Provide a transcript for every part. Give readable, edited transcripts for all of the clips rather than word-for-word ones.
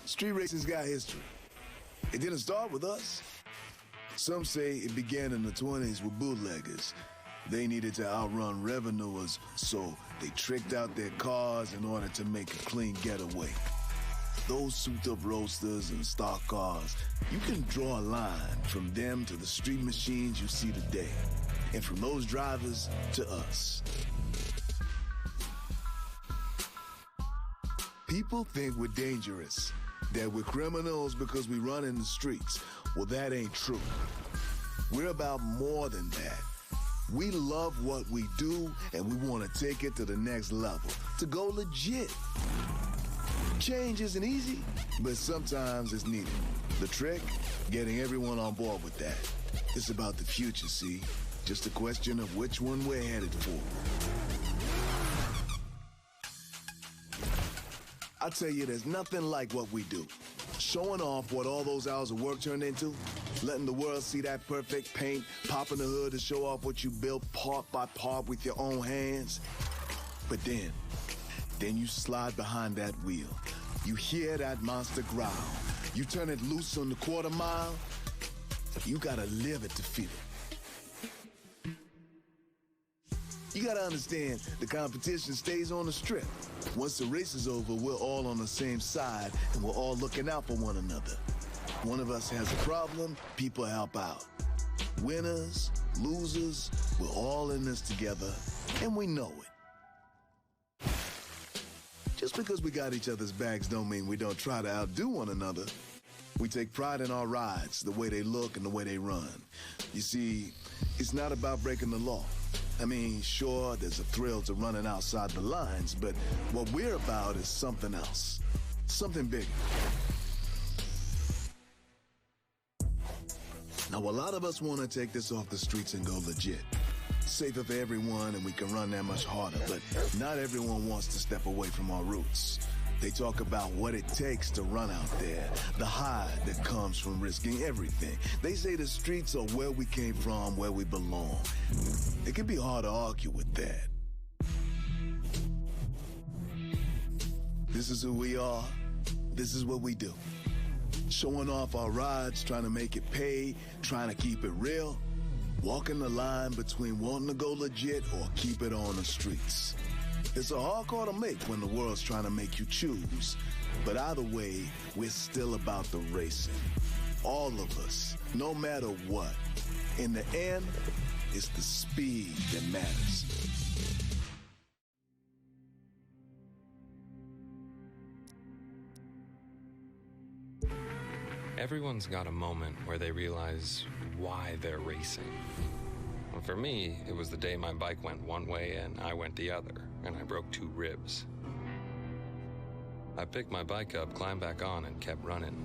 Street racing's got history. It didn't start with us. Some say it began in the 20s with bootleggers. They needed to outrun revenuers, so they tricked out their cars in order to make a clean getaway. Those souped-up roadsters and stock cars, you can draw a line from them to the street machines you see today, and from those drivers to us. People think we're dangerous, that we're criminals because we run in the streets. Well, that ain't true. We're about more than that. We love what we do, and we want to take it to the next level, to go legit. Change isn't easy, but sometimes it's needed. The trick? Getting everyone on board with that. It's about the future, see? Just a question of which one we're headed for. I tell you, there's nothing like what we do. Showing off what all those hours of work turned into, letting the world see that perfect paint, popping the hood to show off what you built part by part with your own hands. But then you slide behind that wheel. You hear that monster growl. You turn it loose on the quarter mile. You gotta live it to feel it. You gotta understand, the competition stays on the strip. Once the race is over, we're all on the same side, and we're all looking out for one another. One of us has a problem, people help out. Winners, losers, we're all in this together, and we know it. Just because we got each other's backs don't mean we don't try to outdo one another. We take pride in our rides, the way they look and the way they run. You see, it's not about breaking the law. I mean, sure, there's a thrill to running outside the lines, but what we're about is something else. Something bigger. Now, a lot of us want to take this off the streets and go legit. Safer for everyone, and we can run that much harder, but not everyone wants to step away from our roots. They talk about what it takes to run out there, the high that comes from risking everything. They say the streets are where we came from, where we belong. It can be hard to argue with that. This is who we are. This is what we do. Showing off our rides, trying to make it pay, trying to keep it real. Walking the line between wanting to go legit or keep it on the streets. It's a hard call to make when the world's trying to make you choose. But either way, we're still about the racing. All of us, no matter what. In the end, it's the speed that matters. Everyone's got a moment where they realize why they're racing. Well, for me, it was the day my bike went one way and I went the other, and I broke 2 ribs. I picked my bike up, climbed back on, and kept running.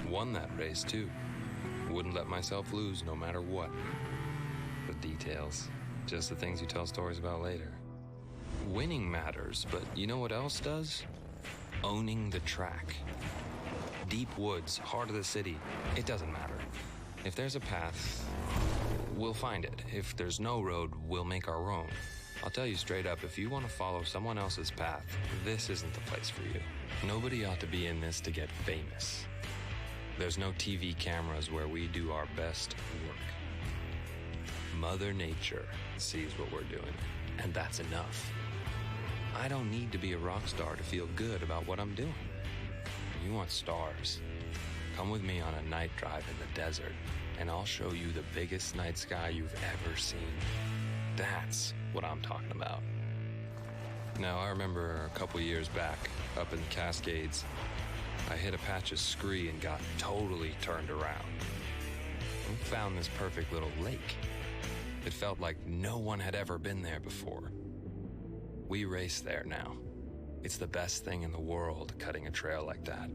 Won that race, too. Wouldn't let myself lose no matter what. The details, just the things you tell stories about later. Winning matters, but you know what else does? Owning the track. Deep woods, heart of the city, it doesn't matter. If there's a path, we'll find it. If there's no road, we'll make our own. I'll tell you straight up, if you want to follow someone else's path, this isn't the place for you. Nobody ought to be in this to get famous. There's no TV cameras where we do our best work. Mother Nature sees what we're doing, and that's enough. I don't need to be a rock star to feel good about what I'm doing. You want stars? Come with me on a night drive in the desert, and I'll show you the biggest night sky you've ever seen. That's what I'm talking about. Now, I remember a couple years back, up in the Cascades, I hit a patch of scree and got totally turned around. We found this perfect little lake. It felt like no one had ever been there before. We race there now. It's the best thing in the world, cutting a trail like that.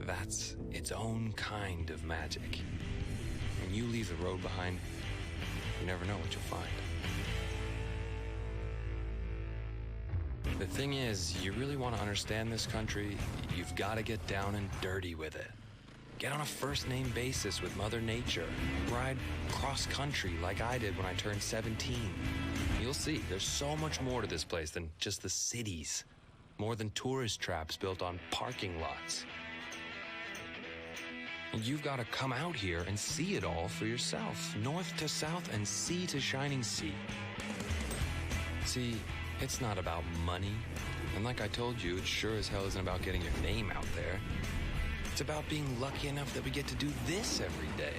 That's its own kind of magic. When you leave the road behind, you never know what you'll find. The thing is, you really want to understand this country, you've got to get down and dirty with it. Get on a first-name basis with Mother Nature. Ride cross-country like I did when I turned 17. You'll see, there's so much more to this place than just the cities. More than tourist traps built on parking lots. And you've got to come out here and see it all for yourself. North to south and sea to shining sea. See, it's not about money. And like I told you, it sure as hell isn't about getting your name out there. It's about being lucky enough that we get to do this every day.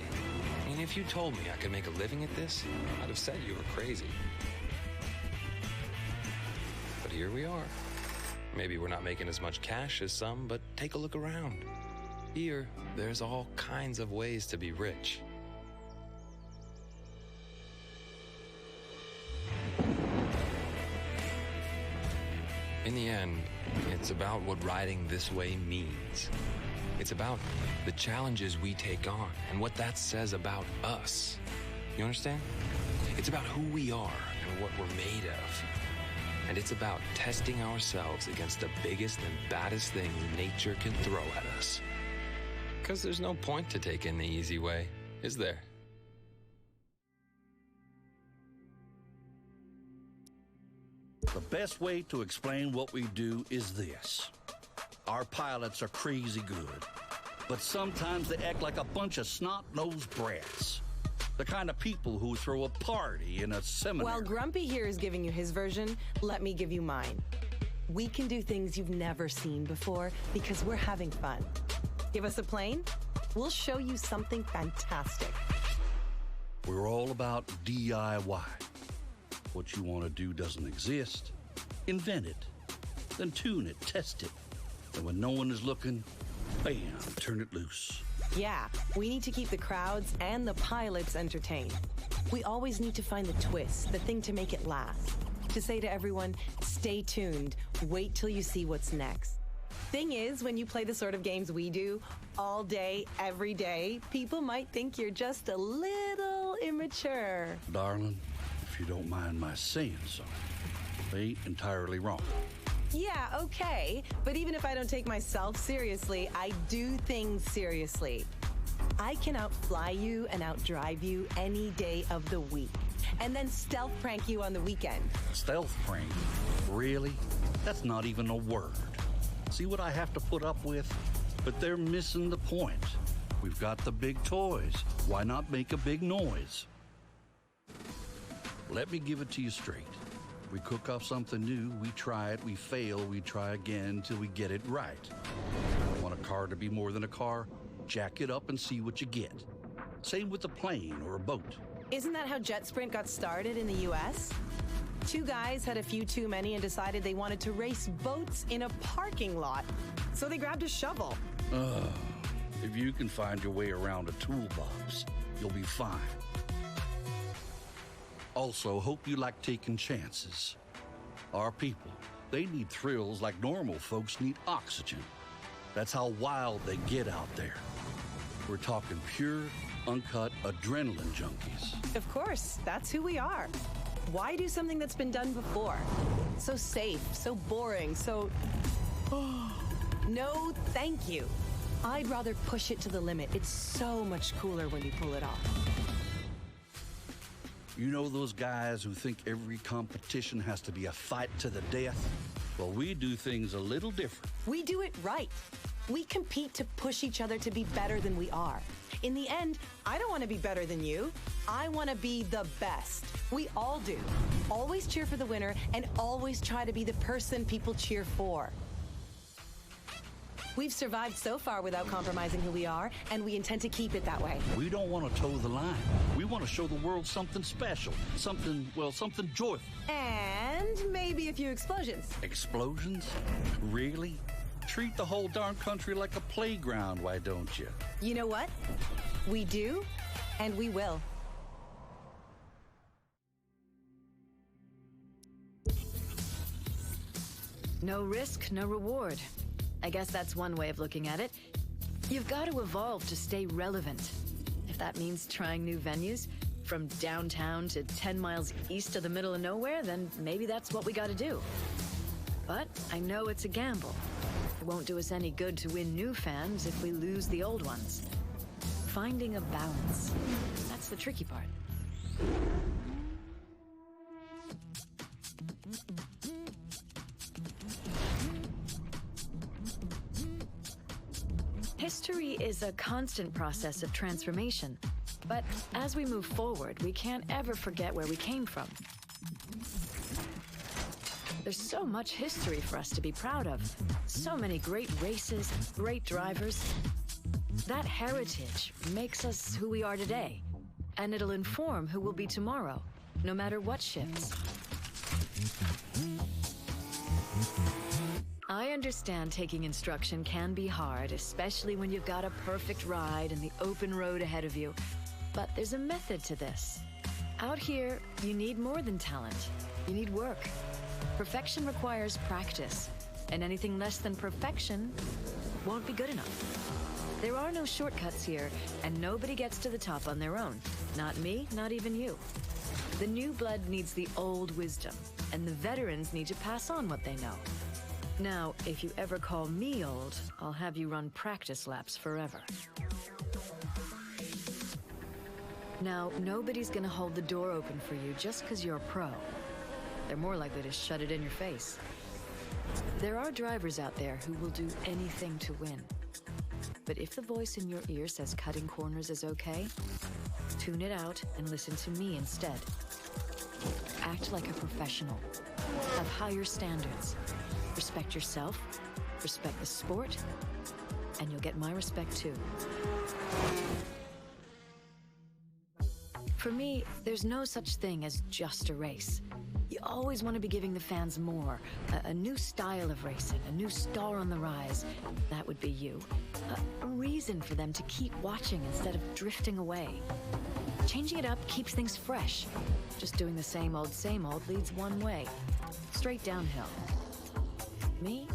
I mean, if you told me I could make a living at this, I'd have said you were crazy. But here we are. Maybe we're not making as much cash as some, but take a look around. Here, there's all kinds of ways to be rich. In the end, it's about what riding this way means. It's about the challenges we take on and what that says about us. You understand? It's about who we are and what we're made of. And it's about testing ourselves against the biggest and baddest thing nature can throw at us. Because there's no point to taking the easy way, is there? The best way to explain what we do is this. Our pilots are crazy good, but sometimes they act like a bunch of snot-nosed brats. The kind of people who throw a party in a seminary. While Grumpy here is giving you his version, let me give you mine. We can do things you've never seen before because we're having fun. Give us a plane, we'll show you something fantastic. We're all about DIY. What you want to do doesn't exist. Invent it. Then tune it, test it. And when no one is looking, bam, turn it loose. Yeah, we need to keep the crowds and the pilots entertained. We always need to find the twist, the thing to make it last. To say to everyone, stay tuned, wait till you see what's next. Thing is, when you play the sort of games we do, all day, every day, people might think you're just a little immature. Darling, if you don't mind my saying so, they ain't entirely wrong. Yeah, okay, but even if I don't take myself seriously, I do things seriously. I can outfly you and outdrive you any day of the week, and then stealth prank you on the weekend. Stealth prank? Really? That's not even a word. See what I have to put up with? But they're missing the point. We've got the big toys. Why not make a big noise? Let me give it to you straight. We cook up something new, we try it, we fail, we try again till we get it right. Want a car to be more than a car? Jack it up and see what you get. Same with a plane or a boat. Isn't that how Jet Sprint got started in the U.S.? Two guys had a few too many and decided they wanted to race boats in a parking lot. So they grabbed a shovel. If you can find your way around a toolbox, you'll be fine. Also, hope you like taking chances. Our people, they need thrills like normal folks need oxygen. That's how wild they get out there. We're talking pure, uncut adrenaline junkies. Of course, that's who we are. Why do something that's been done before? So safe, so boring, so... No, thank you. I'd rather push it to the limit. It's so much cooler when you pull it off. You know those guys who think every competition has to be a fight to the death? Well, we do things a little different. We do it right. We compete to push each other to be better than we are. In the end, I don't want to be better than you. I want to be the best. We all do. Always cheer for the winner and always try to be the person people cheer for. We've survived so far without compromising who we are, and we intend to keep it that way. We don't want to toe the line. We want to show the world something special, something joyful. And maybe a few explosions. Explosions? Really? Treat the whole darn country like a playground, why don't you? You know what? We do, and we will. No risk, no reward. I guess that's one way of looking at it. You've got to evolve to stay relevant. If that means trying new venues, from downtown to 10 miles east of the middle of nowhere, then maybe that's what we got to do. But I know it's a gamble. It won't do us any good to win new fans if we lose the old ones. Finding a balance. That's the tricky part. History is a constant process of transformation, but as we move forward, we can't ever forget where we came from. There's so much history for us to be proud of. So many great races, great drivers. That heritage makes us who we are today, and it'll inform who we'll be tomorrow, no matter what shifts. I understand taking instruction can be hard, especially when you've got a perfect ride and the open road ahead of you. But there's a method to this. Out here, you need more than talent. You need work. Perfection requires practice, and anything less than perfection won't be good enough. There are no shortcuts here, and nobody gets to the top on their own. Not me, not even you. The new blood needs the old wisdom, and the veterans need to pass on what they know. Now, if you ever call me old, I'll have you run practice laps forever. Now, nobody's gonna hold the door open for you just because you're a pro. They're more likely to shut it in your face. There are drivers out there who will do anything to win. But if the voice in your ear says cutting corners is okay, tune it out and listen to me instead. Act like a professional. Have higher standards. Respect yourself, respect the sport, and you'll get my respect too. For me, there's no such thing as just a race. You always want to be giving the fans more. A new style of racing, a new star on the rise. That would be you. A reason for them to keep watching instead of drifting away. Changing it up keeps things fresh. Just doing the same old leads one way. Straight downhill. Me?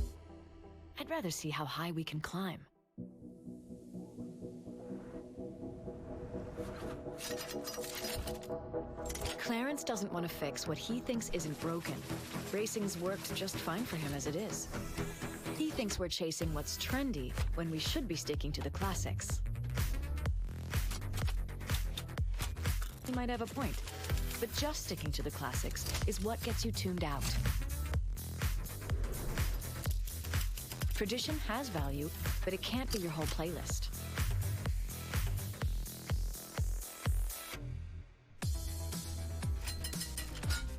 I'd rather see how high we can climb. Clarence doesn't want to fix what he thinks isn't broken. Racing's worked just fine for him as it is. He thinks we're chasing what's trendy when we should be sticking to the classics. He might have a point, but just sticking to the classics is what gets you tuned out. Tradition has value, but it can't be your whole playlist.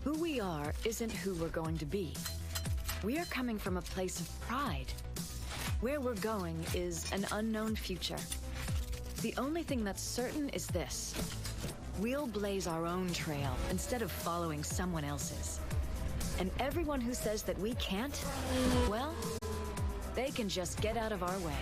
Who we are isn't who we're going to be. We are coming from a place of pride. Where we're going is an unknown future. The only thing that's certain is this. We'll blaze our own trail instead of following someone else's. And everyone who says that we can't, well, they can just get out of our way.